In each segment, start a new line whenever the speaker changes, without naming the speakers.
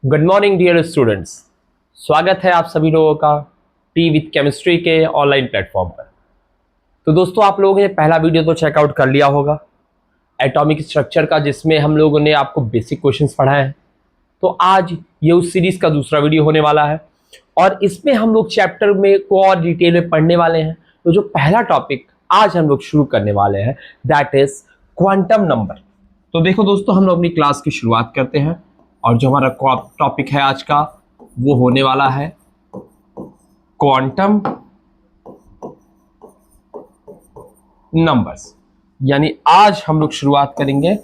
Good morning dear students. स्वागत है आप सभी लोगों का टी विथ केमिस्ट्री के ऑनलाइन प्लेटफॉर्म पर। तो दोस्तों, आप लोगों ने पहला वीडियो तो चेकआउट कर लिया होगा एटॉमिक स्ट्रक्चर का, जिसमें हम लोगों ने आपको बेसिक क्वेश्चंस पढ़ाए हैं। तो आज ये उस सीरीज का दूसरा वीडियो होने वाला है और इसमें हम लोग चैप्टर में को और डिटेल में पढ़ने वाले हैं। तो जो पहला टॉपिक आज हम लोग शुरू करने वाले हैं दैट इज क्वांटम नंबर। तो देखो दोस्तों, हम लोग अपनी क्लास की शुरुआत करते हैं और जो हमारा टॉपिक है आज का वो होने वाला है क्वांटम नंबर्स। यानी आज हम लोग शुरुआत करेंगे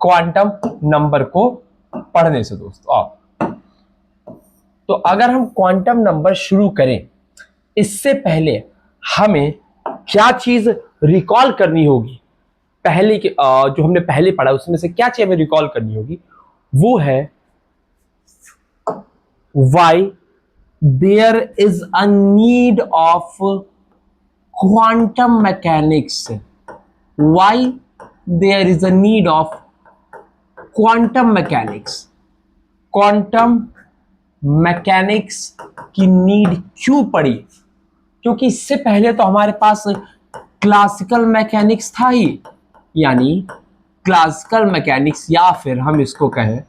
क्वांटम नंबर को पढ़ने से दोस्तों। आप तो अगर हम क्वांटम नंबर शुरू करें, इससे पहले हमें क्या चीज रिकॉल करनी होगी? पहले के जो हमने पहले पढ़ा उसमें से क्या चीज हमें रिकॉल करनी होगी? वो है why there is a need of quantum mechanics. Why there is a need of quantum mechanics. Quantum mechanics की नीड क्यों पड़ी? क्योंकि इससे पहले तो हमारे पास क्लासिकल मैकेनिक्स था ही, यानी क्लासिकल मैकेनिक्स या फिर हम इसको कहें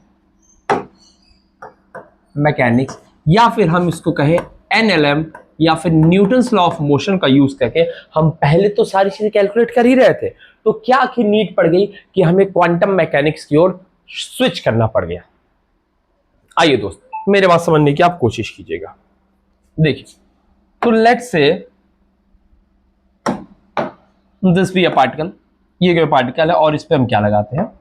मैकेनिक्स या फिर हम इसको कहें एनएलएम या फिर न्यूटन्स लॉ ऑफ मोशन का यूज करके हम पहले तो सारी चीजें कैलकुलेट कर ही रहे थे। तो क्या आखिर नीड पड़ गई कि हमें क्वांटम मैकेनिक्स की ओर स्विच करना पड़ गया? आइए दोस्त, मेरे बात समझने की आप कोशिश कीजिएगा। देखिए, तो let's say this be a particle. ये कोई पार्टिकल है और इस पे हम क्या लगाते हैं?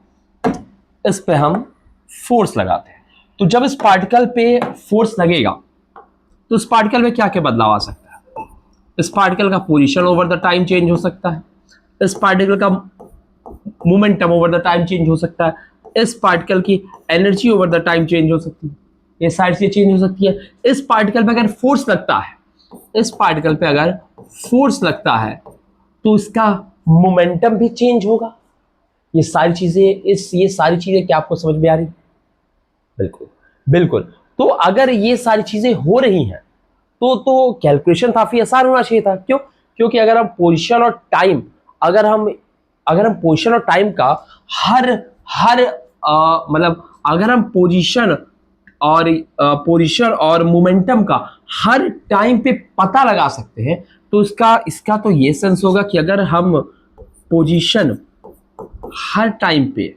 इस पे हम फोर्स लगाते हैं। तो जब इस पार्टिकल पे फोर्स लगेगा तो इस पार्टिकल में क्या क्या बदलाव आ सकता है? इस पार्टिकल का position over the time change हो सकता है, इस पार्टिकल का momentum over the time change हो सकता है, इस पार्टिकल की energy over the time change हो सकती है, ये सारी चीजें चेंज हो सकती है। इस पार्टिकल पे अगर फोर्स लगता है, इस पार्टिकल पे अगर फोर्स लगता है तो इसका मोमेंटम भी चेंज होगा। ये सारी चीजें क्या आपको समझ में आ रही? बिल्कुल बिल्कुल। तो अगर ये सारी चीजें हो रही हैं तो कैलकुलेशन काफी आसान होना चाहिए था। क्यों? क्योंकि अगर हम पोजीशन और टाइम अगर हम पोजीशन और टाइम का हर हर मतलब अगर हम पोजीशन और मोमेंटम का हर टाइम पे पता लगा सकते हैं तो इसका तो ये सेंस होगा कि अगर हम पोजीशन हर टाइम पे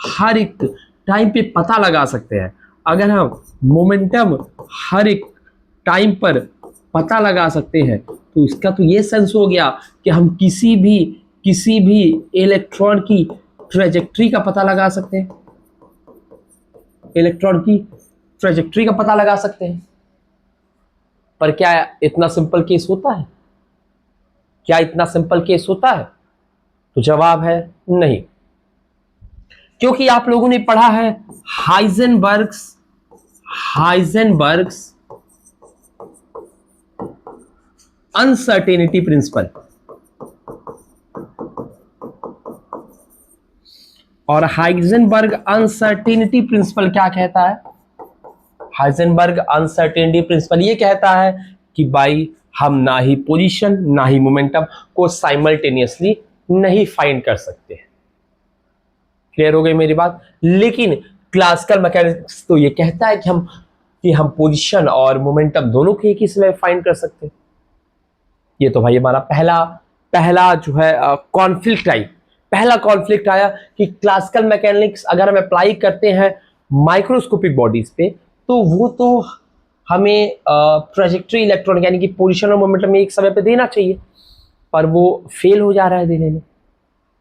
हर एक टाइम पे पता लगा सकते हैं, अगर हम मोमेंटम हर एक टाइम पर पता लगा सकते हैं तो इसका तो ये सेंस हो गया कि हम किसी भी इलेक्ट्रॉन की ट्रेजेक्ट्री का पता लगा सकते हैं। पर क्या इतना सिंपल केस होता है? तो जवाब है नहीं। क्योंकि आप लोगों ने पढ़ा है हाइजेनबर्ग्स अनसर्टेनिटी प्रिंसिपल। और हाइजेनबर्ग अनसर्टेनिटी प्रिंसिपल क्या कहता है? हाइजेनबर्ग अनसर्टेनिटी प्रिंसिपल ये कहता है कि भाई हम ना ही पोजीशन ना ही मोमेंटम को साइमल्टेनियसली नहीं फाइंड कर सकते। क्लियर हो गई मेरी बात? लेकिन क्लासिकल मैकेनिक्स तो ये कहता है कि हम पोजीशन और मोमेंटम दोनों को एक ही समय फाइंड कर सकते हैं। ये तो भाई हमारा पहला जो है पहला कॉन्फ्लिक्ट आया कि क्लासिकल मैकेनिक्स अगर हम अप्लाई करते हैं माइक्रोस्कोपिक बॉडीज पे तो वो तो हमें ट्रेजेक्ट्री इलेक्ट्रॉन यानी कि पोजीशन और मोमेंटम एक समय पे देना चाहिए, पर वो फेल हो जा रहा है देने में।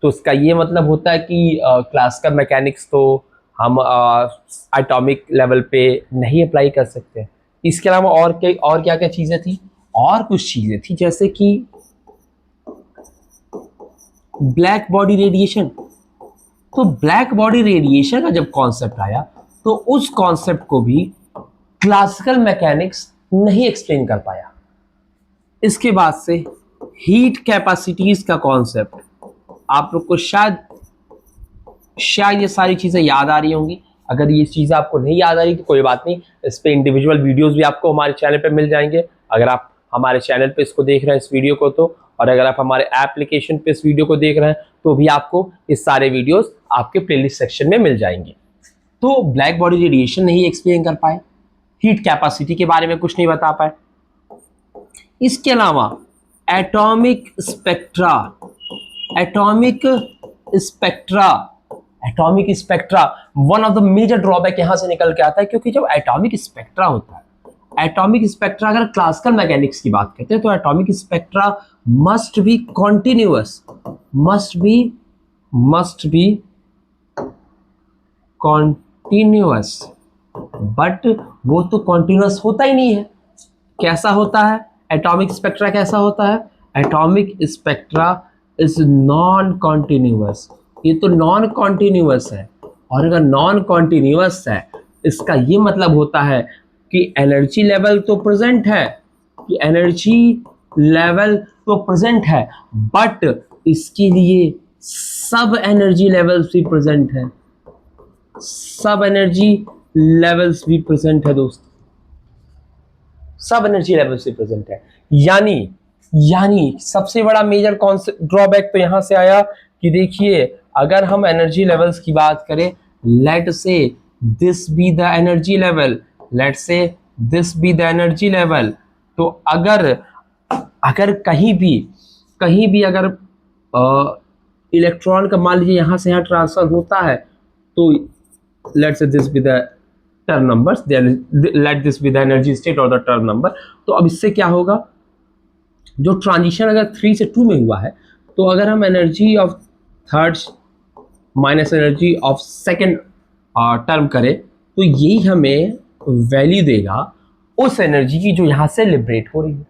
तो इसका ये मतलब होता है कि क्लासिकल मैकेनिक्स तो हम एटॉमिक लेवल पे नहीं अप्लाई कर सकते। इसके अलावा और क्या क्या चीज़ें थी? और कुछ चीज़ें थी जैसे कि ब्लैक बॉडी रेडिएशन। तो ब्लैक बॉडी रेडिएशन का जब कॉन्सेप्ट आया तो उस कॉन्सेप्ट को भी क्लासिकल मैकेनिक्स नहीं एक्सप्लेन कर पाया। इसके बाद से हीट कैपेसिटीज का कॉन्सेप्ट, आप लोग को शायद ये सारी चीजें याद आ रही होंगी अगर ये चीज़ आपको नहीं याद आ रही तो कोई बात नहीं, इस पे इंडिविजुअल वीडियोस भी आपको हमारे चैनल पे मिल जाएंगे, अगर आप हमारे चैनल पे इसको देख रहे हैं इस वीडियो को तो, और अगर आप हमारे एप्लीकेशन पे इस वीडियो को देख रहे हैं तो भी आपको ये सारे वीडियोस आपके प्लेलिस्ट सेक्शन में मिल जाएंगे। तो ब्लैक बॉडी रेडिएशन नहीं एक्सप्लेन कर पाए, हीट कैपेसिटी के बारे में कुछ नहीं बता पाए, इसके अलावा atomic spectra, atomic spectra, atomic spectra one of the major drawback यहां से निकल के आता है, क्योंकि जब एटॉमिक स्पेक्ट्रा होता है, एटॉमिक स्पेक्ट्रा अगर क्लासिकल मैकेनिक्स की बात करते हैं तो atomic spectra must be continuous, must be continuous, but वो तो कॉन्टिन्यूअस होता ही नहीं है। कैसा होता है एटॉमिक स्पेक्ट्रा, कैसा होता है atomic spectra is non continuous, ये तो नॉन कॉन्टिन्यूअस है, और अगर नॉन कॉन्टिन्यूअस है इसका ये मतलब होता है कि एनर्जी लेवल तो प्रेजेंट है, कि एनर्जी लेवल तो प्रेजेंट है, बट इसके लिए सब एनर्जी लेवल्स भी प्रेजेंट है, सब एनर्जी लेवल्स भी प्रेजेंट है दोस्त, सब एनर्जी लेवल्स भी प्रेजेंट है। यानी सबसे बड़ा मेजर कॉन्सेप्ट ड्रॉबैक तो यहां से आया कि देखिए अगर हम एनर्जी लेवल्स की बात करें, let say this be the energy level, let say this be the energy level, तो अगर कहीं भी अगर इलेक्ट्रॉन का मान लीजिए यहां से यहां ट्रांसफर होता है, तो late say this be the term numbers, let this be the energy state और द टर्म नंबर। तो अब इससे क्या होगा, जो ट्रांजिशन अगर 3 से 2 में हुआ है, तो अगर हम energy of third minus energy of second term करें तो यही हमें वैल्यू देगा उस एनर्जी की जो यहाँ से लिबरेट हो रही है।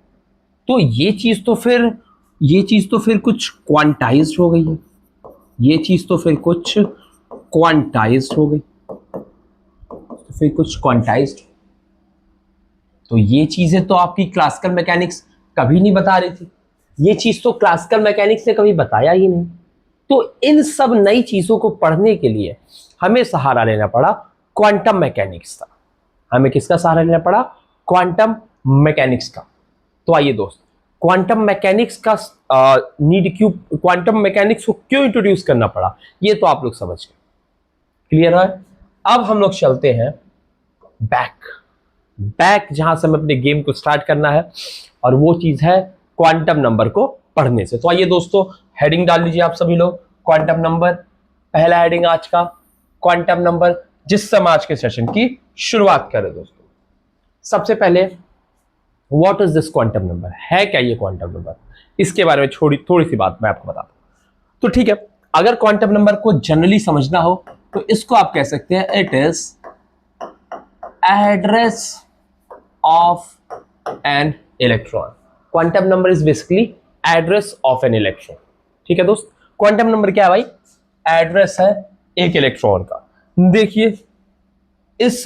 तो ये चीज़ तो फिर कुछ क्वांटाइज्ड हो गई है, ये चीज़ तो फिर कुछ क्वांटाइज्ड हो गई, तो फिर कुछ क्वांटाइज्ड, तो ये चीज़ें तो आपकी क्लासिकल मैकेनिक्स कभी नहीं बता रही थी, ये चीज़ तो क्लासिकल मैकेनिक्स ने कभी बताया ही नहीं। तो इन सब नई चीज़ों को पढ़ने के लिए हमें सहारा लेना पड़ा क्वांटम मैकेनिक्स का, हमें किसका सहारा लेना पड़ा, क्वांटम मैकेनिक्स का। तो आइए दोस्त, क्वांटम मैकेनिक्स का क्वांटम मैकेनिक्स को क्यों इंट्रोड्यूस करना पड़ा ये तो आप लोग समझ गए, क्लियर है। अब हम लोग चलते हैं बैक जहां से हमें अपने गेम को स्टार्ट करना है, और वो चीज है क्वांटम नंबर को पढ़ने से। तो आइए दोस्तों, हेडिंग डाल लीजिए आप सभी लोग, क्वांटम नंबर, पहला हेडिंग आज का क्वांटम नंबर, जिससे हम आज के सेशन की शुरुआत करें दोस्तों। सबसे पहले what is this quantum number, है क्या ये क्वांटम नंबर, इसके बारे में थोड़ी सी बात मैं आपको बता दूं। तो ठीक है, अगर क्वांटम नंबर को जनरली समझना हो तो इसको आप कह सकते हैं it is address of an electron. Quantum number is basically address of an electron. ठीक है दोस्त, क्वांटम नंबर क्या है भाई, एड्रेस है एक इलेक्ट्रॉन का। देखिए इस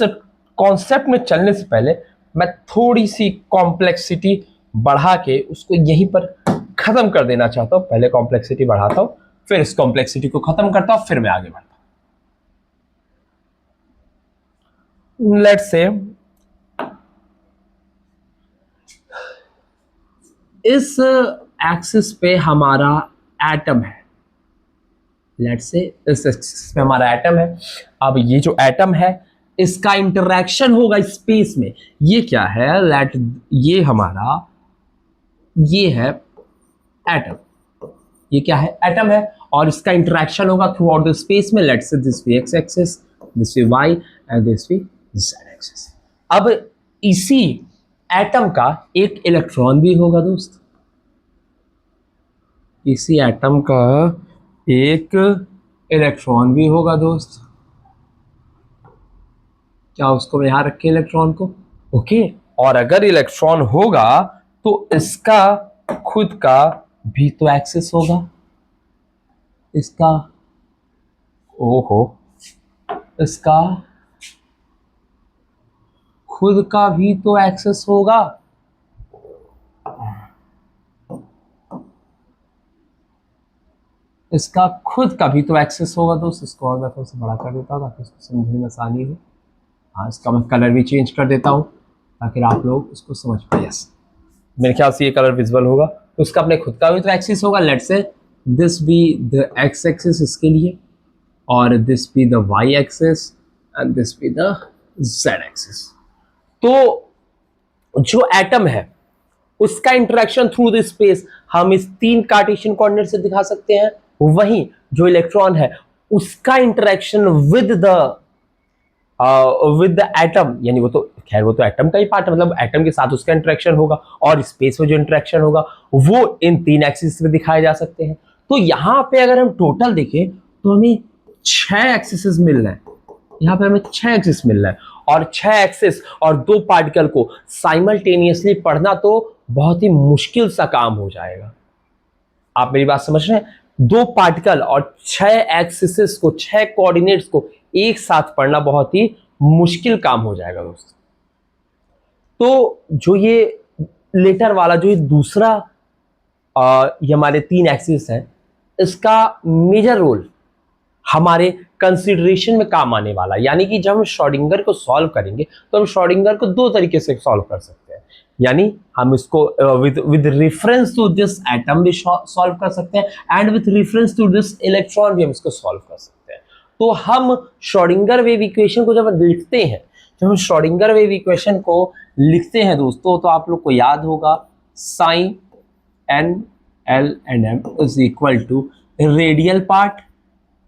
कॉन्सेप्ट में चलने से पहले मैं थोड़ी सी कॉम्प्लेक्सिटी बढ़ा के उसको यहीं पर खत्म कर देना चाहता हूं। पहले कॉम्प्लेक्सिटी बढ़ाता हूं, फिर इस कॉम्प्लेक्सिटी को खत्म करता हूं, फिर मैं आगे बढ़ता हूं। लेट्स से इस एक्सिस पे हमारा एटम है, लेट्स से इस एक्सिस पे हमारा एटम है। अब ये जो एटम है इसका इंटरैक्शन होगा स्पेस में, ये क्या है, ये हमारा ये है एटम, ये क्या है, एटम है, और इसका इंटरैक्शन होगा थ्रू आउट द स्पेस में। लेट्स से दिस भी एक्स एक्सिस, दिस भी वाई एंड दिस भी जेड एक्सिस। अब इसी एटम का एक इलेक्ट्रॉन भी होगा दोस्त, इसी एटम का एक इलेक्ट्रॉन भी होगा दोस्त। क्या उसको यहां रखें इलेक्ट्रॉन को, ओके। और अगर इलेक्ट्रॉन होगा तो इसका खुद का भी तो एक्सिस होगा, इसका ओहो, इसका खुद का भी तो एक्सेस होगा। इसका खुद का भी तो एक्सेस होगा दोस्त। इसको और मैं थोड़ा सा बड़ा कर देता हूँ ताकि इसको समझने में आसानी हो। हाँ, इसका मैं कलर भी चेंज कर देता हूँ ताकि आप लोग इसको समझ पाए। यस, मेरे ख्याल से ये कलर विजुअल होगा। तो इसका अपने खुद का भी तो एक्सिस होगा। Let's say this be the X axis इसके लिए, और this be the Y axis, and this be the Z axis. तो जो एटम है उसका इंटरेक्शन थ्रू द स्पेस हम इस 3 कार्टेशियन कोऑर्डिनेट से दिखा सकते हैं। वहीं जो इलेक्ट्रॉन है उसका इंटरेक्शन विद द एटम, यानी वो तो खैर वो तो एटम का ही पार्ट है, मतलब एटम के साथ उसका इंटरेक्शन होगा, और स्पेस में जो इंटरेक्शन होगा वो इन 3 एक्सिस में दिखाए जा सकते हैं। तो यहां पे अगर हम टोटल देखें तो हमें 6 एक्सिस मिल रहे हैं। यहां पे हमें 6 एक्सिस मिल रहा है, और 6 एक्सिस और 2 पार्टिकल को साइमल्टेनियसली पढ़ना तो बहुत ही मुश्किल सा काम हो जाएगा। आप मेरी बात समझ रहे हैं? 2 पार्टिकल और 6 एक्सिस को, 6 कोऑर्डिनेट्स को एक साथ पढ़ना बहुत ही मुश्किल काम हो जाएगा दोस्तों। तो जो ये लेटर वाला जो ये दूसरा ये हमारे 3 एक्सिस है, इसका मेजर रोल हमारे कंसिडरेशन में काम आने वाला। यानी कि जब हम श्रोडिंगर को सॉल्व करेंगे तो हम श्रोडिंगर को 2 तरीके से सॉल्व कर सकते हैं। यानी हम इसको with reference to this atom भी सॉल्व कर सकते हैं, and with reference to this electron भी हम इसको सॉल्व कर सकते हैं। तो हम श्रोडिंगर वेव इक्वेशन को जब लिखते हैं, जब हम श्रोडिंगर वेव इक्वेशन को लिखते हैं दोस्तों, तो आप लोग को याद होगा psi n l and m is equal to radial part,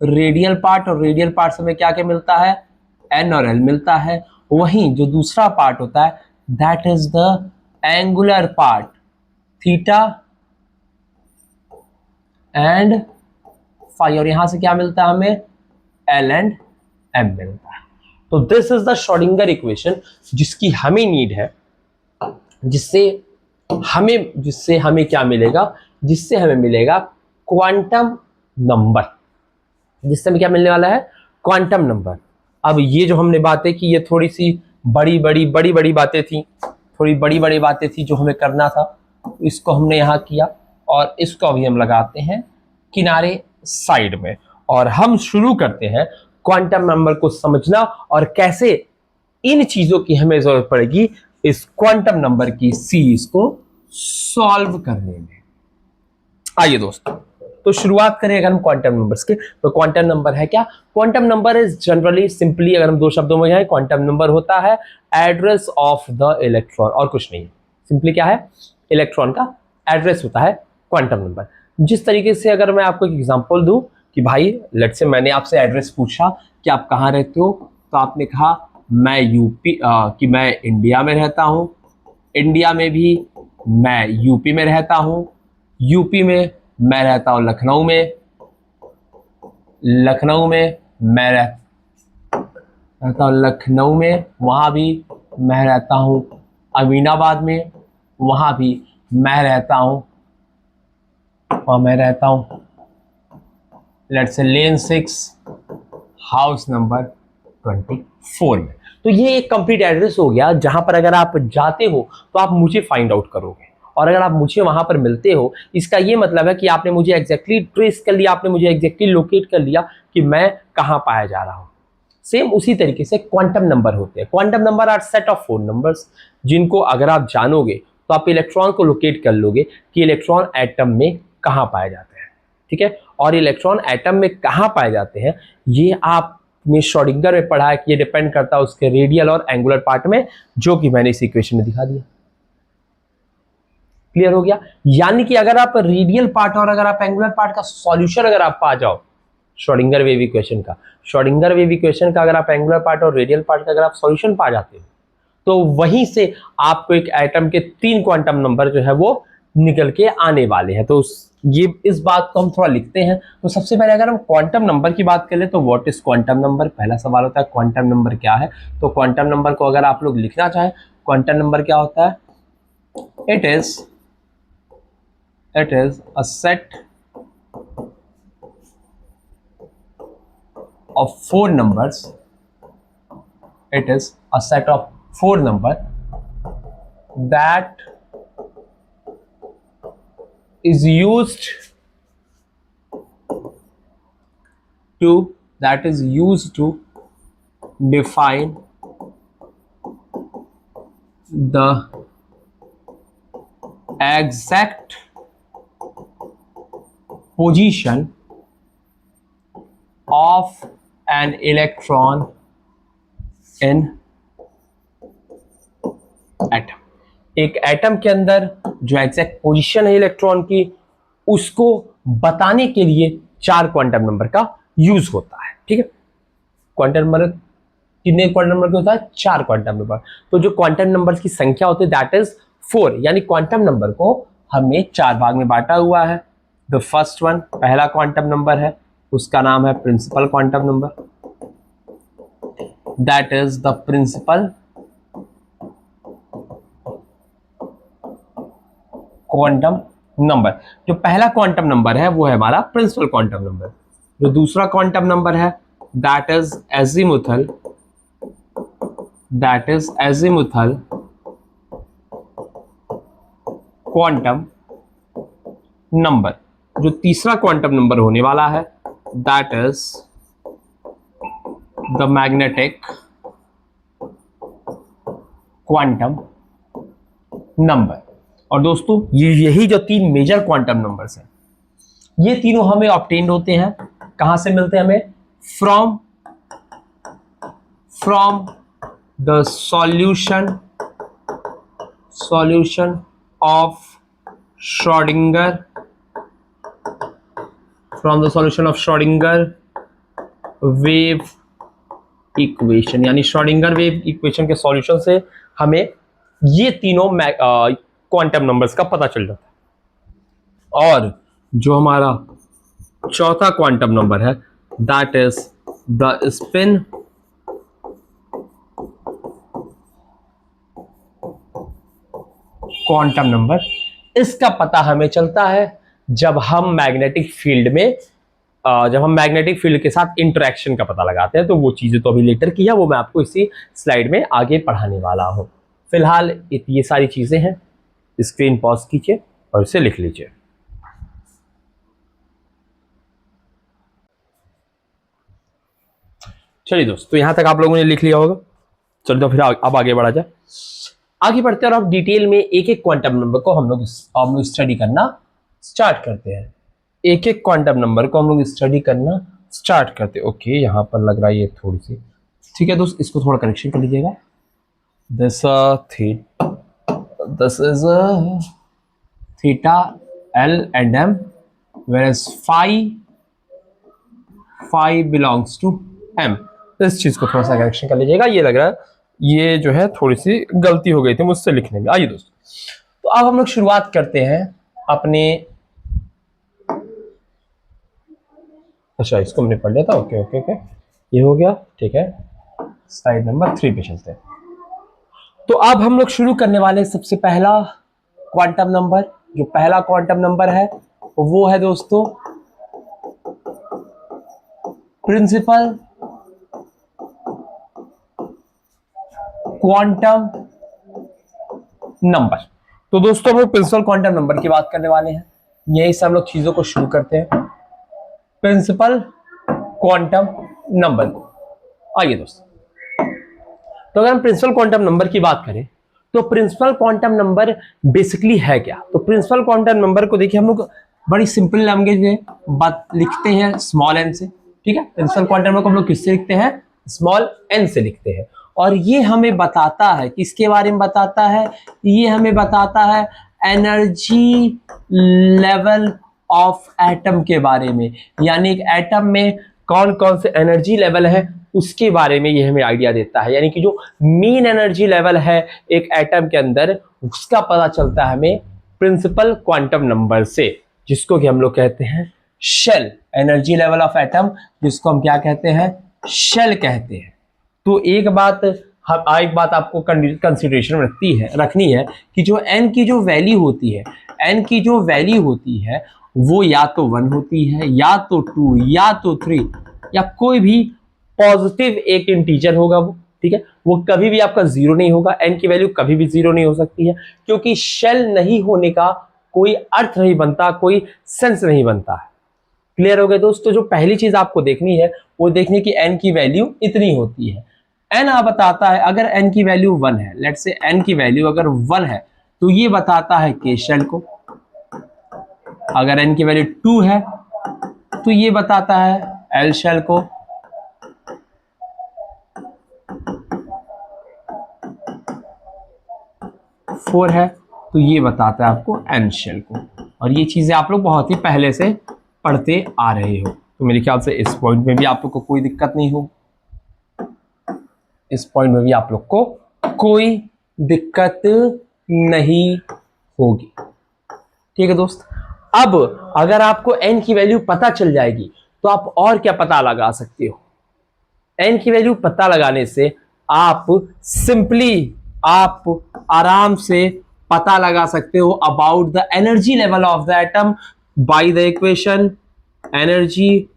radial part, और रेडियल पार्ट से हमें क्या क्या मिलता है, एन और एल मिलता है। वहीं जो दूसरा पार्ट होता है that is the angular part, theta and phi, और यहां से क्या मिलता है हमें, एल एंड एम मिलता है। तो this is the Schrodinger equation जिसकी हमें नीड है, जिससे हमें क्या मिलेगा, जिससे हमें मिलेगा क्वांटम नंबर, जिससे हमें क्या मिलने वाला है, क्वांटम नंबर। अब ये जो हमने बातें की ये थोड़ी सी बड़ी बड़ी बातें थी, थोड़ी बड़ी बड़ी बातें थी जो हमें करना था, इसको हमने यहाँ किया, और इसको अभी हम लगाते हैं किनारे साइड में, और हम शुरू करते हैं क्वांटम नंबर को समझना और कैसे इन चीजों की हमें जरूरत पड़ेगी इस क्वांटम नंबर की सीरीज को सॉल्व करने में। आइए दोस्तों, तो शुरुआत करें अगर हम क्वांटम नंबर्स के, तो क्वांटम नंबर है क्या, quantum number is generally simply अगर हम 2 शब्दों में जाएं, क्वांटम नंबर होता है एड्रेस ऑफ द इलेक्ट्रॉन, और कुछ नहीं है। सिंपली क्या है, इलेक्ट्रॉन का एड्रेस होता है क्वांटम नंबर। जिस तरीके से अगर मैं आपको एक एग्जांपल दूं कि भाई लेट्स से मैंने आपसे एड्रेस पूछा कि आप कहाँ रहते हो, तो आपने कहा मैं कि मैं इंडिया में रहता हूं, इंडिया में भी मैं यूपी में रहता हूं, यूपी में मैं रहता हूं लखनऊ में, लखनऊ में मैं रहता हूं लखनऊ में, वहां भी मैं रहता हूं अमीनाबाद में, वहां भी मैं रहता हूं, let's say lane 6 house number 24 में। तो ये एक कंप्लीट एड्रेस हो गया जहां पर अगर आप जाते हो तो आप मुझे फाइंड आउट करोगे, और अगर आप मुझे वहां पर मिलते हो इसका ये मतलब है कि आपने मुझे एग्जैक्टली ट्रेस कर लिया, आपने मुझे एग्जैक्टली लोकेट कर लिया कि मैं कहां पाया जा रहा हूं। सेम उसी तरीके से क्वांटम नंबर होते हैं। Quantum number are set of 4 numbers जिनको अगर आप जानोगे तो आप इलेक्ट्रॉन को लोकेट कर लोगे कि इलेक्ट्रॉन एटम में कहां पाए जाते हैं। ठीक है, और इलेक्ट्रॉन एटम में कहां पाए जाते हैं ये आपने श्रोडिंगर में पढ़ा है कि ये डिपेंड करता है उसके रेडियल और एंगुलर पार्ट में, जो कि मैंने इस इक्वेशन में दिखा दिया। क्लियर हो गया? यानी कि अगर आप रेडियल पार्ट और अगर आप एंगुलर पार्ट का सॉल्यूशन अगर आप पा जाओ श्रोडिंगर वेव इक्वेशन का अगर आप एंगुलर पार्ट और रेडियल पार्ट का अगर आप सॉल्यूशन पा जाते हो तो वहीं से आपको एक एटम के 3 क्वांटम नंबर जो है वो निकल के आने वाले हैं। तो ये इस बात को हम थोड़ा लिखते हैं। तो सबसे पहले अगर हम क्वांटम नंबर की बात करें तो व्हाट इज क्वांटम नंबर, पहला सवाल होता है क्वांटम नंबर क्या है। तो क्वांटम नंबर को अगर आप लोग लिखना चाहें, क्वांटम नंबर क्या होता है, it is a set of 4 numbers, it is a set of 4 number that is used to that is used to define the exact position of an electron in atom. एक atom के अंदर जो exact position है electron की, उसको बताने के लिए 4 क्वांटम नंबर का यूज होता है। ठीक है, क्वांटम नंबर कितने क्वांटम नंबर का होता है? 4 क्वांटम नंबर। तो जो क्वांटम नंबर की संख्या होती है दैट इज 4, यानी क्वांटम नंबर को हमने 4 भाग में बांटा हुआ है। द फर्स्ट वन, पहला क्वांटम नंबर है, उसका नाम है principal quantum number, that is the principal quantum number. जो पहला क्वांटम नंबर है वो है हमारा प्रिंसिपल क्वांटम नंबर। जो दूसरा क्वांटम नंबर है that is azimuthal, quantum number. जो तीसरा क्वांटम नंबर होने वाला है that is the magnetic quantum number. और दोस्तों यही जो 3 मेजर क्वांटम नंबर्स हैं, ये तीनों हमें ऑब्टेन्ड होते हैं, कहां से मिलते हैं हमें? From the solution of Schrodinger, wave equation, यानी श्रोडिंगर वेव इक्वेशन के सॉल्यूशन से हमें ये तीनों क्वांटम नंबर्स का पता चल जाता है। और जो हमारा चौथा क्वांटम नंबर है that is the spin quantum number. इसका पता हमें चलता है जब हम मैग्नेटिक फील्ड के साथ इंटरेक्शन का पता लगाते हैं। तो वो चीजें तो अभी लेटर की है, वो मैं आपको इसी स्लाइड में आगे पढ़ाने वाला हूं। फिलहाल ये सारी चीजें हैं, स्क्रीन पॉज कीजिए और इसे लिख लीजिए। चलिए दोस्तों, यहां तक आप लोगों ने लिख लिया होगा। चलिए तो फिर अब आगे बढ़ा जाए। आगे बढ़ते हैं और अब डिटेल में एक एक क्वांटम नंबर को हम लोग स्टडी करना स्टार्ट करते हैं। एक एक क्वांटम नंबर को हम लोग स्टडी करना स्टार्ट करते हैं। ओके, यहां पर लग रहा है ये थोड़ी सी, ठीक है दोस्त, इसको थोड़ा करेक्शन कर लीजिएगा। This is theta L and M, whereas phi belongs to M। इस चीज को थोड़ा सा करेक्शन कर लीजिएगा। ये लग रहा है ये जो है थोड़ी सी गलती हो गई थी मुझसे लिखने में। आइए दोस्तों, तो अब हम लोग शुरुआत करते हैं अपने, अच्छा इसको हमने पढ़ लिया था। ओके ओके ओके, ये हो गया, ठीक है। स्लाइड नंबर 3 पे चलते हैं। तो अब हम लोग शुरू करने वाले हैं सबसे पहला क्वांटम नंबर। जो पहला क्वांटम नंबर है वो है दोस्तों प्रिंसिपल क्वांटम नंबर। तो दोस्तों हम लोग प्रिंसिपल क्वांटम नंबर की बात करने वाले हैं। यही से हम लोग चीजों को शुरू करते हैं, प्रिंसिपल क्वांटम नंबर को। आइए दोस्तों, तो अगर हम प्रिंसिपल क्वांटम नंबर की बात करें तो प्रिंसिपल क्वांटम नंबर बेसिकली है क्या? तो प्रिंसिपल क्वांटम नंबर को देखिए हम लोग बड़ी सिंपल लैंग्वेज में बात लिखते हैं, स्मॉल एन से। ठीक है, प्रिंसिपल क्वांटम नंबर को हम लोग किससे लिखते हैं? स्मॉल एन से लिखते हैं। और ये हमें बताता है, किसके बारे में बताता है? ये हमें बताता है एनर्जी लेवल ऑफ एटम के बारे में, यानी एक एटम में कौन कौन से एनर्जी लेवल है उसके बारे में ये हमें आइडिया देता है। यानी कि जो मीन एनर्जी लेवल है एक एटम के अंदर, उसका पता चलता है हमें प्रिंसिपल क्वांटम नंबर से, जिसको कि हम लोग कहते हैं shell energy level of atom, जिसको हम क्या कहते हैं? शेल कहते हैं। तो एक बात आपको कंसिडरेशन में रखनी है कि जो n की जो वैल्यू होती है वो या तो 1 होती है, या तो 2, या तो 3, या कोई भी पॉजिटिव एक इंटीजर होगा वो। ठीक है, वो कभी भी आपका 0 नहीं होगा। n की वैल्यू कभी भी 0 नहीं हो सकती है, क्योंकि शेल नहीं होने का कोई अर्थ नहीं बनता, कोई सेंस नहीं बनता है। क्लियर हो गया दोस्तों। जो पहली चीज आपको देखनी है वो देखनी कि n की वैल्यू इतनी होती है। n आप बताता है अगर n की वैल्यू 1 है, लेट्स से n की वैल्यू अगर 1 है तो ये बताता है k शेल को। अगर n की वैल्यू 2 है तो ये बताता है l शेल को। फोर है तो ये बताता है आपको n शेल को। और ये चीजें आप लोग बहुत ही पहले से पढ़ते आ रहे हो, तो मेरे ख्याल से इस पॉइंट में भी आप लोग को कोई दिक्कत नहीं होगी। इस पॉइंट में भी आप लोग को कोई दिक्कत नहीं होगी। ठीक है दोस्त। अब अगर आपको n की वैल्यू पता चल जाएगी तो आप और क्या पता लगा सकते हो। n की वैल्यू पता लगाने से आप सिंपली आप आराम से पता लगा सकते हो about the energy level of the atom by the equation energy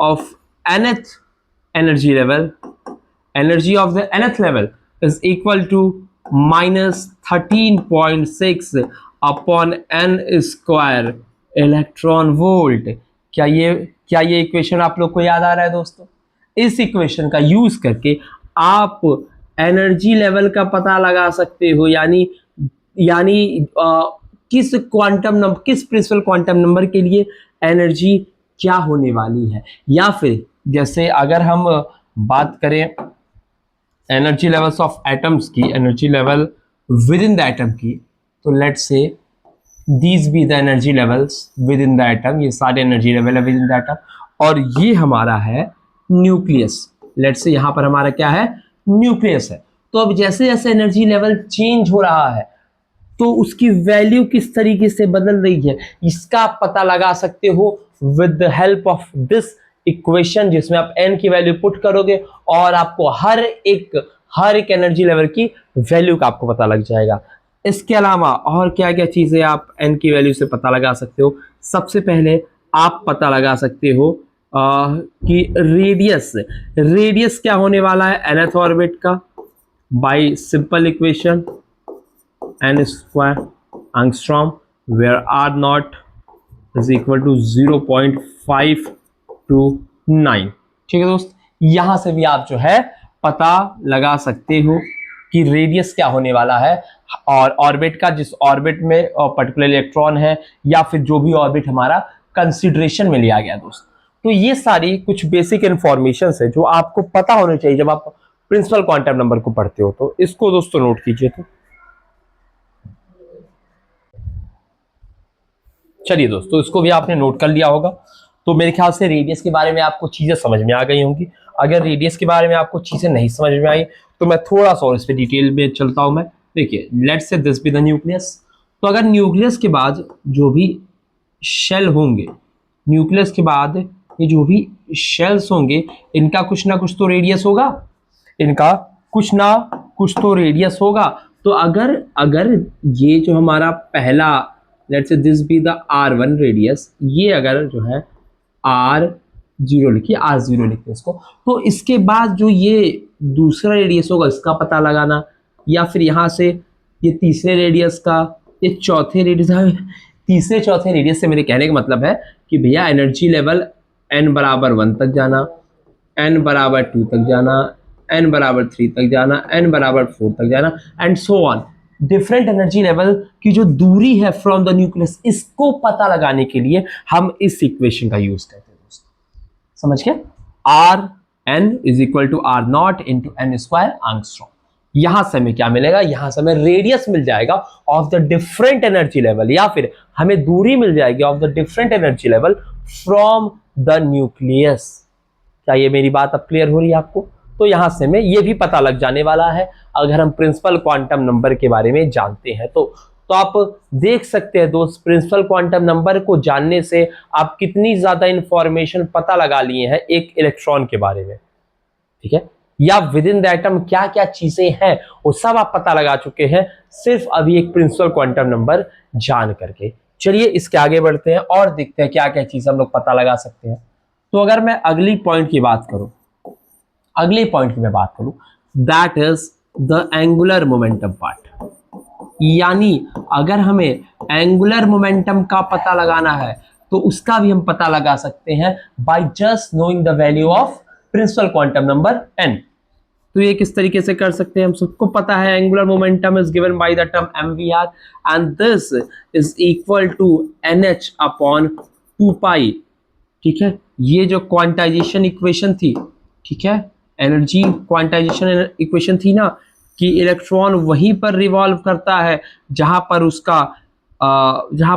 of nth energy level, energy of the nth level is equal to -13.6 upon n square electron volt. क्या ये इक्वेशन आप लोग को याद आ रहा है दोस्तों? इस इक्वेशन का यूज करके आप एनर्जी लेवल का पता लगा सकते हो, यानी किस प्रिंसिपल क्वांटम नंबर के लिए एनर्जी क्या होने वाली है। या फिर जैसे अगर हम बात करें एनर्जी लेवल्स ऑफ एटम्स की, energy level with in the atom की, तो let's say these B the energy levels with in the atom. ये सारे एनर्जी लेवल है विद इन द एटम और ये हमारा है न्यूक्लियस। लेट्स से यहां पर हमारा क्या है? न्यूक्लियस है। तो अब जैसे जैसे एनर्जी लेवल चेंज हो रहा है तो उसकी वैल्यू किस तरीके से बदल रही है इसका आप पता लगा सकते हो with the help of this equation, जिसमें आप n की वैल्यू पुट करोगे और आपको हर एक एनर्जी लेवल की वैल्यू का आपको पता लग जाएगा। इसके अलावा और क्या क्या चीजें आप n की वैल्यू से पता लगा सकते हो? सबसे पहले आप पता लगा सकते हो कि रेडियस क्या होने वाला है nth ऑर्बिट का, by simple equation n square angstrom where r not is equal to 0.529। ठीक है दोस्त, यहां से भी आप जो है पता लगा सकते हो कि रेडियस क्या होने वाला है और ऑर्बिट का, जिस ऑर्बिट में पर्टिकुलर इलेक्ट्रॉन है या फिर जो भी ऑर्बिट हमारा कंसीडरेशन में लिया गया दोस्त। तो ये सारी कुछ बेसिक इंफॉर्मेशन है जो आपको पता होनी चाहिए जब आप प्रिंसिपल क्वांटम नंबर को पढ़ते हो। तो इसको दोस्तों नोट कीजिए। तो चलिए दोस्तों, इसको भी आपने नोट कर लिया होगा। तो मेरे ख्याल से रेडियस के बारे में आपको चीजें समझ में आ गई होंगी। अगर रेडियस के बारे में आपको चीजें नहीं समझ में आई तो मैं थोड़ा सा और इस पर डिटेल में चलता हूं। मैं देखिए, let's say this be the nucleus. तो अगर न्यूक्लियस के बाद जो भी शेल होंगे, न्यूक्लियस के बाद ये जो भी शेल्स होंगे, इनका कुछ ना कुछ तो रेडियस होगा, इनका कुछ ना कुछ तो रेडियस होगा। तो अगर ये जो हमारा पहला, let's say this be the r1 radius, ये अगर जो है r0 लिखिए, r0 लिखिए इसको, तो इसके बाद जो ये दूसरा रेडियस होगा इसका पता लगाना, या फिर यहाँ से ये तीसरे रेडियस का, ये चौथे रेडियस, तीसरे चौथे रेडियस से मेरे कहने का मतलब है कि भैया एनर्जी लेवल n बराबर 1 तक जाना, n बराबर 2 तक जाना, n बराबर 3 तक जाना, n बराबर 4 तक जाना and so on. Different energy level की जो दूरी है फ्रॉम द न्यूक्लियस, इसको पता लगाने के लिए हम इस इक्वेशन का यूज करते हैं दोस्तों। समझ गए? R n is equal to r not into n square angstrom. यहां से हमें क्या मिलेगा? यहां से हमें रेडियस मिल जाएगा of the different energy level, या फिर हमें दूरी मिल जाएगी of the different energy level from the nucleus. क्या ये मेरी बात अब क्लियर हो रही है आपको? तो यहां से हमें ये भी पता लग जाने वाला है अगर हम प्रिंसिपल क्वांटम नंबर के बारे में जानते हैं तो आप देख सकते हैं दोस्त, प्रिंसिपल क्वांटम नंबर को जानने से आप कितनी ज्यादा इंफॉर्मेशन पता लगा लिए हैं एक इलेक्ट्रॉन के बारे में। ठीक है, या विद इन द एटम क्या क्या चीजें हैं वो सब आप पता लगा चुके हैं सिर्फ अभी एक प्रिंसिपल क्वांटम नंबर जान करके। चलिए इसके आगे बढ़ते हैं और देखते हैं क्या क्या चीज हम लोग पता लगा सकते हैं। तो अगर मैं अगली पॉइंट की बात करूं, that is the angular momentum part. यानी अगर हमें एंगुलर मोमेंटम का पता लगाना है तो उसका भी हम पता लगा सकते हैं by just knowing the value of principal quantum number n। तो ये किस तरीके से कर सकते हैं, हम सबको पता है angular momentum is given by the term mvr and this is equal to nh upon 2 pi. ठीक है, ये जो क्वांटाइजेशन इक्वेशन थी, ठीक है, एनर्जी क्वांटाइजेशन इक्वेशन थी ना, कि इलेक्ट्रॉन वहीं पर रिवॉल्व करता है जहां पर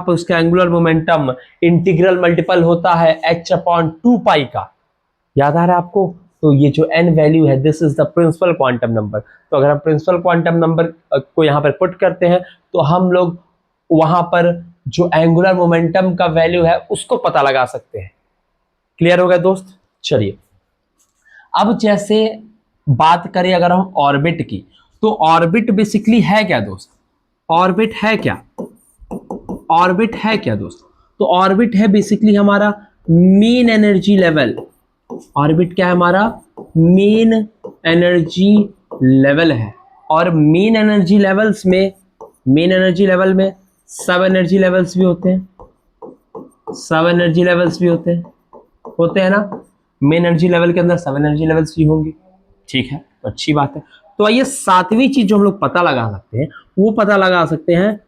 उसका एंगुलर मोमेंटम इंटीग्रल मल्टीपल होता है h अपॉन 2 पाई का। याद आ रहा है आपको? तो ये जो n वैल्यू है, this is the principal quantum number. तो अगर हम प्रिंसिपल क्वांटम नंबर को यहाँ पर पुट करते हैं तो हम लोग वहां पर जो एंगुलर मोमेंटम का वैल्यू है उसको पता लगा सकते हैं। क्लियर हो गया दोस्त? चलिए, अब जैसे बात करें अगर हम ऑर्बिट की, तो ऑर्बिट बेसिकली है क्या दोस्त? ऑर्बिट है क्या? ऑर्बिट है क्या दोस्त? तो ऑर्बिट है बेसिकली हमारा मीन एनर्जी लेवल। ऑर्बिट क्या है? हमारा मीन एनर्जी लेवल है। और मीन एनर्जी लेवल्स में, मीन एनर्जी लेवल में सब एनर्जी लेवल्स भी होते हैं, सब एनर्जी लेवल्स भी होते हैं ना। मेन एनर्जी लेवल के अंदर सब एनर्जी लेवल्स भी होंगे। ठीक है, तो अच्छी बात है। तो आइए सातवीं चीज जो हम लोग पता लगा सकते हैं, वो पता लगा सकते हैं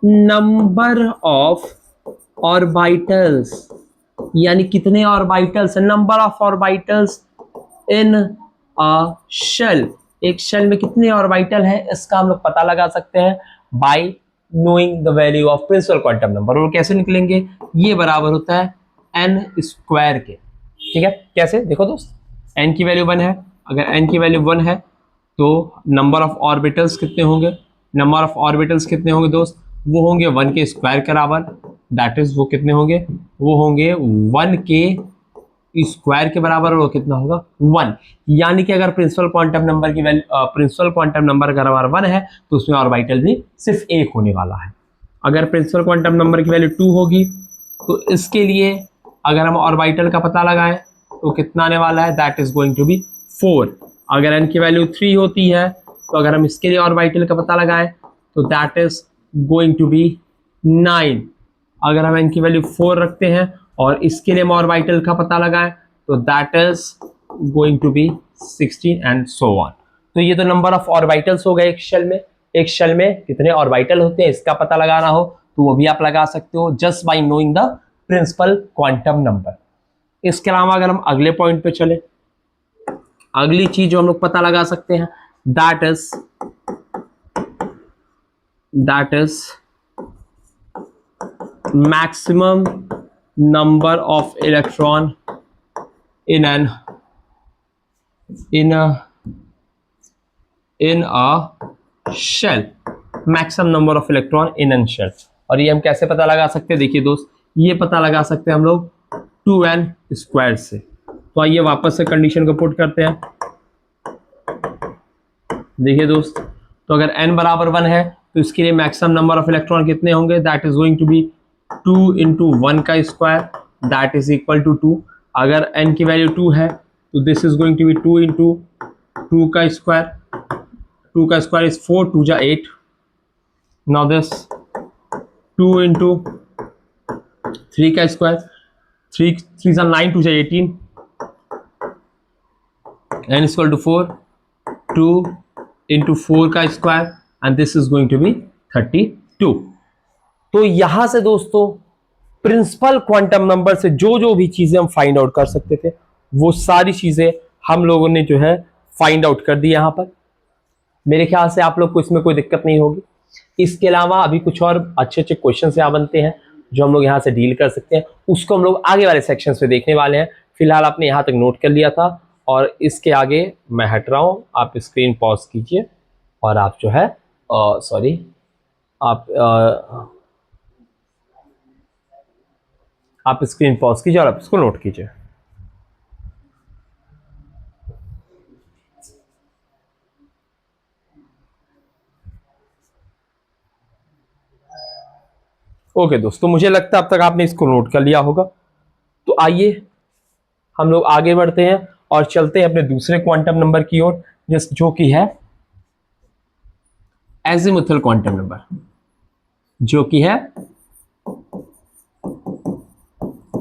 नंबर ऑफ ऑर्बिटल्स, यानी कितने orbitals, number of orbitals in a shell. एक शेल में कितने ऑर्बिटल है, इसका हम लोग पता लगा सकते हैं by knowing the value of principal quantum number. और कैसे निकलेंगे? ये बराबर होता है n स्क्वायर के। ठीक है, कैसे? देखो दोस्त, n की वैल्यू 1 है, अगर n की वैल्यू 1 है तो नंबर ऑफ ऑर्बिटल्स कितने होंगे? नंबर ऑफ ऑर्बिटल्स कितने होंगे दोस्त? वो होंगे 1 के स्क्वायर के बराबर। दैट इज वो कितने होंगे? वो होंगे 1 के स्क्वायर के बराबर। और वो कितना होगा? 1। यानी कि अगर प्रिंसिपल क्वांटम नंबर की वैल्यू, प्रिंसिपल क्वांटम नंबर का बराबर 1 है तो उसमें ऑर्बिटल भी सिर्फ एक होने वाला है। अगर प्रिंसिपल क्वांटम नंबर की वैल्यू 2 होगी तो इसके लिए अगर हम ऑर्बिटल का पता लगाएं तो कितना आने वाला है? That is going to be 4। अगर n की वैल्यू 3 होती है तो अगर हम इसके लिए ऑर्बिटल का पता लगाएं तो that is going to be 9। अगर हम n की वैल्यू 4 रखते हैं और इसके लिए हम ऑर्बिटल का पता लगाएं तो that is going to be 16 and so on. तो ये तो नंबर ऑफ ऑर्बिटल्स हो गए एक शेल में। एक शेल में कितने ऑर्बिटल होते हैं इसका पता लगाना हो तो वो भी आप लगा सकते हो just by knowing the principal quantum number. इसके अलावा अगर हम अगले पॉइंट पे चले, अगली चीज जो हम लोग पता लगा सकते हैं that is maximum number of electron in a shell, maximum number of electron in a shell। और ये हम कैसे पता लगा सकते हैं? देखिए दोस्त, ये पता लगा सकते हैं हम लोग 2n स्क्वायर से। तो आइए वापस से कंडीशन को पुट करते हैं। देखिए दोस्त, तो अगर n बराबर 1 है तो इसके लिए मैक्सिमम नंबर ऑफ इलेक्ट्रॉन कितने होंगे? That is going to be 2 into 1 का square, that is equal to 2। अगर n की वैल्यू 2 है तो this is going to be 2 into 2 का स्क्वायर। 2 का स्क्वायर इज 4, 2 जा 8। नाउ दिस 2 इंटू 3 का स्क्वायर, 3 जा 9, 2 जा 18, n is equal to 4, 2 into 4 का square and this is going to be 32। तो यहां से दोस्तों प्रिंसिपल क्वांटम नंबर से जो जो भी चीजें हम फाइंड आउट कर सकते थे वो सारी चीजें हम लोगों ने जो है फाइंड आउट कर दी यहां पर। मेरे ख्याल से आप लोग को इसमें कोई दिक्कत नहीं होगी। इसके अलावा अभी कुछ और अच्छे अच्छे क्वेश्चन यहाँ बनते हैं जो हम लोग यहाँ से डील कर सकते हैं, उसको हम लोग आगे वाले सेक्शन में देखने वाले हैं। फिलहाल आपने यहाँ तक नोट कर लिया था और इसके आगे मैं हट रहा हूँ। आप स्क्रीन पॉज कीजिए और आप जो है आप स्क्रीन पॉज कीजिए और आप इसको नोट कीजिए। ओके दोस्तों, मुझे लगता है अब तक आपने इसको नोट कर लिया होगा। तो आइए हम लोग आगे बढ़ते हैं और चलते हैं अपने दूसरे क्वांटम नंबर की ओर, जो कि है एजिमुथल क्वांटम नंबर, जो कि है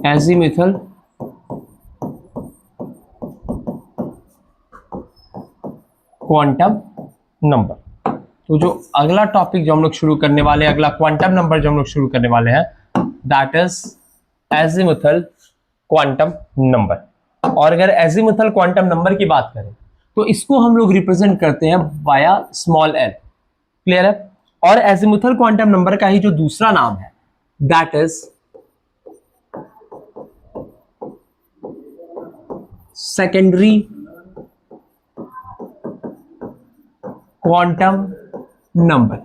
एजीमुथल क्वांटम नंबर। तो जो अगला टॉपिक जो हम लोग शुरू करने वाले हैं, अगला क्वांटम नंबर जो हम लोग शुरू करने वाले हैं, that is azimuthal quantum number. और अगर एजीमुथल क्वांटम नंबर की बात करें तो इसको हम लोग रिप्रेजेंट करते हैं वाया स्मॉल एल। क्लियर है? और एजीमुथल क्वांटम नंबर का ही जो दूसरा नाम है that is secondary quantum number.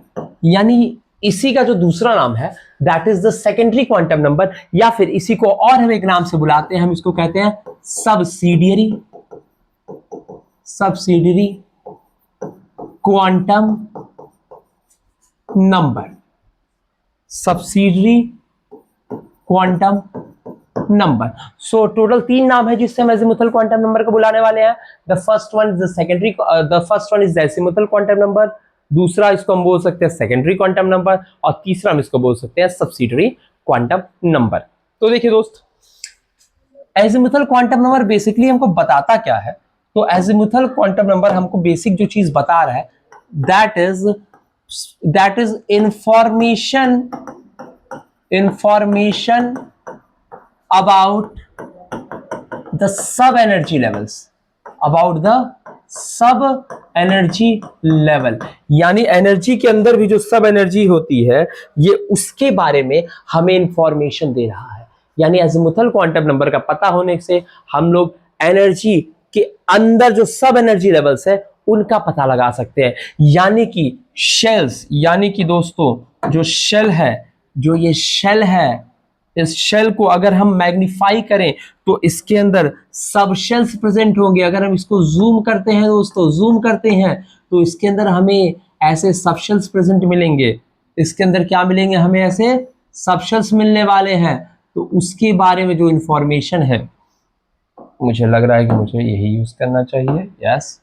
यानी इसी का जो दूसरा नाम है that is the secondary quantum number, या फिर इसी को और हम एक नाम से बुलाते हैं, हम इसको कहते हैं subsidiary quantum number. Subsidiary quantum number. So total 3 नाम है जिससे हम एजीमुथल क्वांटम नंबर को बुलाने वाले हैं। The first one is azimuthal quantum number, दूसरा इसको हम बोल सकते हैं सेकेंडरी क्वांटम नंबर, और तीसरा हम इसको बोल सकते हैं सब्सिडियरी क्वांटम नंबर। तो देखिए दोस्त, एजीमुथल क्वांटम नंबर बेसिकली हमको बताता क्या है? तो एजीमुथल क्वांटम नंबर हमको बेसिक जो चीज बता रहा है that is information about the sub energy levels, यानी एनर्जी के अंदर भी जो सब एनर्जी होती है ये उसके बारे में हमें इंफॉर्मेशन दे रहा है। यानी एजीमुथल क्वांटम नंबर का पता होने से हम लोग एनर्जी के अंदर जो सब एनर्जी लेवल्स है उनका पता लगा सकते हैं। यानी कि शेल्स, यानी कि दोस्तों जो शेल है, इस शेल को अगर हम मैग्नीफाई करें तो इसके अंदर सब शेल्स प्रेजेंट होंगे। अगर हम इसको जूम करते हैं दोस्तों, तो इसके अंदर हमें ऐसे सब शेल्स प्रेजेंट मिलेंगे। इसके अंदर क्या मिलेंगे? हमें ऐसे सब शेल्स मिलने वाले हैं। तो उसके बारे में जो इंफॉर्मेशन है, मुझे लग रहा है कि मुझे यही यूज करना चाहिए। यस,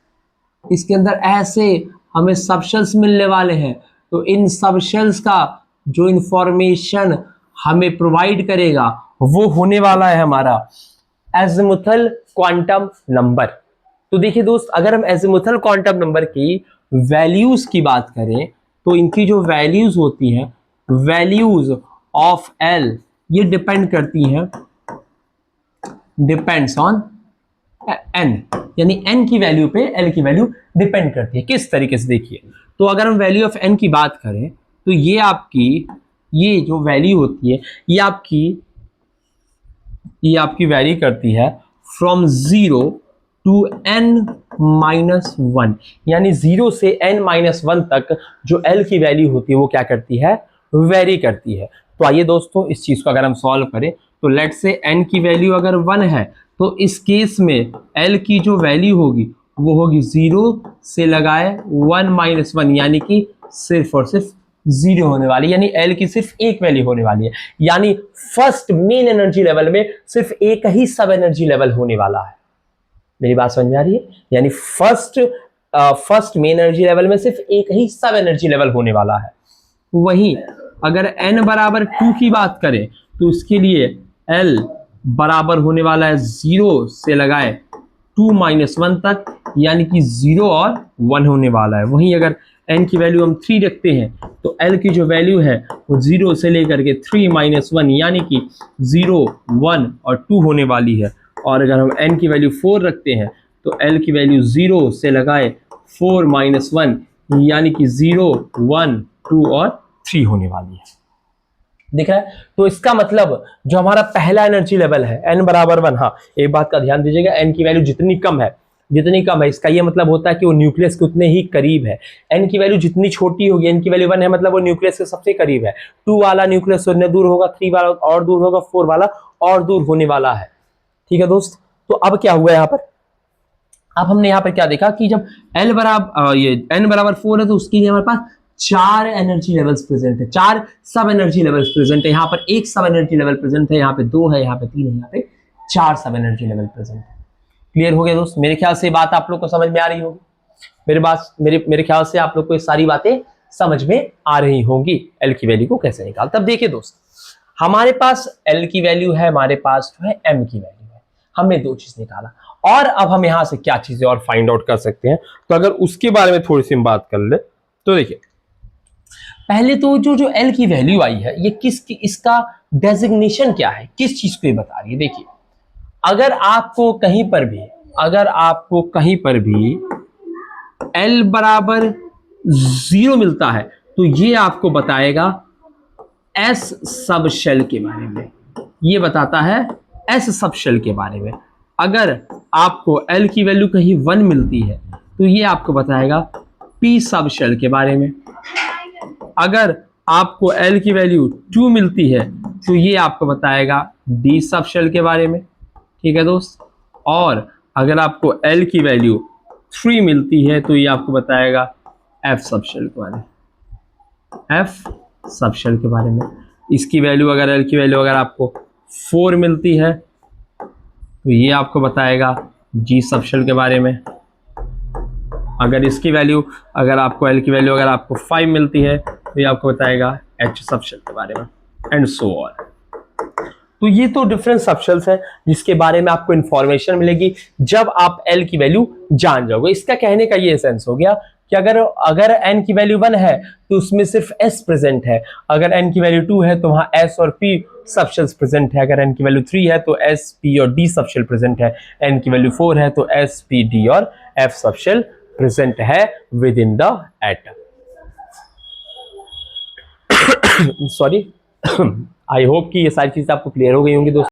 इसके अंदर ऐसे हमें सब शेल्स मिलने वाले हैं। तो इन सब शेल्स का जो इंफॉर्मेशन हमें प्रोवाइड करेगा वो होने वाला है हमारा एजीमुथल क्वांटम नंबर। तो देखिए दोस्त, अगर हम एजीमुथल क्वांटम नंबर की वैल्यूज की बात करें तो इनकी जो वैल्यूज होती हैं, वैल्यूज ऑफ एल, ये डिपेंड करती हैं, डिपेंड्स ऑन एन, यानी एन की वैल्यू पे एल की वैल्यू डिपेंड करती है। किस तरीके से? देखिए, तो अगर हम वैल्यू ऑफ एन की बात करें तो ये जो वैल्यू होती है ये आपकी वैरी करती है फ्रॉम 0 टू n-1, यानी 0 से n-1 तक जो l की वैल्यू होती है वो क्या करती है? वेरी करती है। तो आइए दोस्तों, इस चीज को अगर हम सॉल्व करें तो लेट से n की वैल्यू अगर 1 है तो इस केस में l की जो वैल्यू होगी वो होगी 0 से लगाए 1-1, यानी कि सिर्फ और सिर्फ 0 होने वाली, यानी L की सिर्फ एक वैल्यू होने वाली है। यानी फर्स्ट मेन एनर्जी लेवल में सिर्फ एक ही सब एनर्जी लेवल होने वाला है। मेरी बात समझ में आ रही है? यानी फर्स्ट मेन एनर्जी लेवल में सिर्फ एक ही सब एनर्जी लेवल होने वाला है। वहीं अगर n बराबर 2 की बात करें तो इसके लिए L बराबर होने वाला है 0 से लगाए 2-1 तक, यानी कि 0 और 1 होने वाला है। वहीं अगर n की वैल्यू हम 3 रखते हैं तो l की जो वैल्यू है वो 0 से लेकर के 3-1, यानी कि 0, 1 और 2 होने वाली है। और अगर हम n की वैल्यू 4 रखते हैं तो l की वैल्यू 0 से लगाए 4-1, यानी कि 0, 1, 2 और 3 होने वाली है। दिख रहा है? तो इसका मतलब जो हमारा पहला एनर्जी लेवल है n बराबर 1, हाँ एक बात का ध्यान दीजिएगा, n की वैल्यू जितनी कम है इसका ये मतलब होता है कि वो न्यूक्लियस के उतने ही करीब है। n की वैल्यू जितनी छोटी होगी, n की वैल्यू 1 है मतलब वो न्यूक्लियस के सबसे करीब है। 2 वाला न्यूक्लियस उतने दूर होगा, 3 वाला और दूर होगा, 4 वाला और दूर होने वाला है। ठीक है दोस्त, तो अब क्या हुआ यहाँ पर? अब हमने यहाँ पर क्या देखा कि जब n बराबर 4 है तो उसके लिए हमारे पास 4 एनर्जी लेवल्स प्रेजेंट है, 4 सब एनर्जी लेवल्स प्रेजेंट है। यहाँ पर एक सब एनर्जी लेवल प्रेजेंट है, यहाँ पे 2 है, यहाँ पे 3 है, यहाँ पे 4 सब एनर्जी लेवल प्रेजेंट है। क्लियर हो गया दोस्त? मेरे ख्याल से बात आप लोग को समझ में आ रही होगी। मेरे ख्याल से आप लोग को ये सारी बातें समझ में आ रही होंगी। एल की वैल्यू को कैसे निकाल। तब देखिए दोस्त, हमारे पास L की वैल्यू है, हमारे पास जो है M की वैल्यू है, हमने दो चीज निकाला। और अब हम यहां से क्या चीजें और फाइंड आउट कर सकते हैं, तो अगर उसके बारे में थोड़ी सी हम बात कर ले तो देखिए, पहले तो जो L की वैल्यू आई है, ये किसकी, इसका डेजिग्नेशन क्या है, किस चीज को ये बता रही है। देखिए, अगर आपको कहीं पर भी L बराबर 0 मिलता है तो ये आपको बताएगा S सब शेल के बारे में, ये बताता है S सब शेल के बारे में। अगर आपको L की वैल्यू कहीं 1 मिलती है तो ये आपको बताएगा P सब शेल के बारे में। अगर आपको L की वैल्यू 2 मिलती है तो ये आपको बताएगा D सब शेल के बारे में, ठीक है दोस्त। और अगर आपको L की वैल्यू 3 मिलती है तो ये आपको बताएगा F सब शेल के बारे में, F सब शेल के बारे में। इसकी वैल्यू अगर L की वैल्यू अगर आपको 4 मिलती है तो ये आपको बताएगा G सब शेल के बारे में। अगर इसकी वैल्यू अगर आपको L की वैल्यू अगर आपको 5 मिलती है तो ये आपको बताएगा H सब शेल के बारे में, एंड सो ऑन। तो ये तो डिफरेंट सबशेल्स हैं जिसके बारे में आपको इंफॉर्मेशन मिलेगी जब आप L की वैल्यू जान जाओगे। इसका कहने का ये सेंस हो गया कि अगर n की वैल्यू 1 है तो उसमें सिर्फ s प्रेजेंट है, अगर n की वैल्यू 2 है तो वहां s और p सबशेल्स प्रेजेंट है, अगर n की वैल्यू 3 है तो s p और d सबशेल प्रेजेंट है, n की वैल्यू 4 है तो s p d और f सबशेल प्रेजेंट है with in the atom. Sorry, I hope कि ये सारी चीजें आपको क्लियर हो गई होंगी दोस्तों।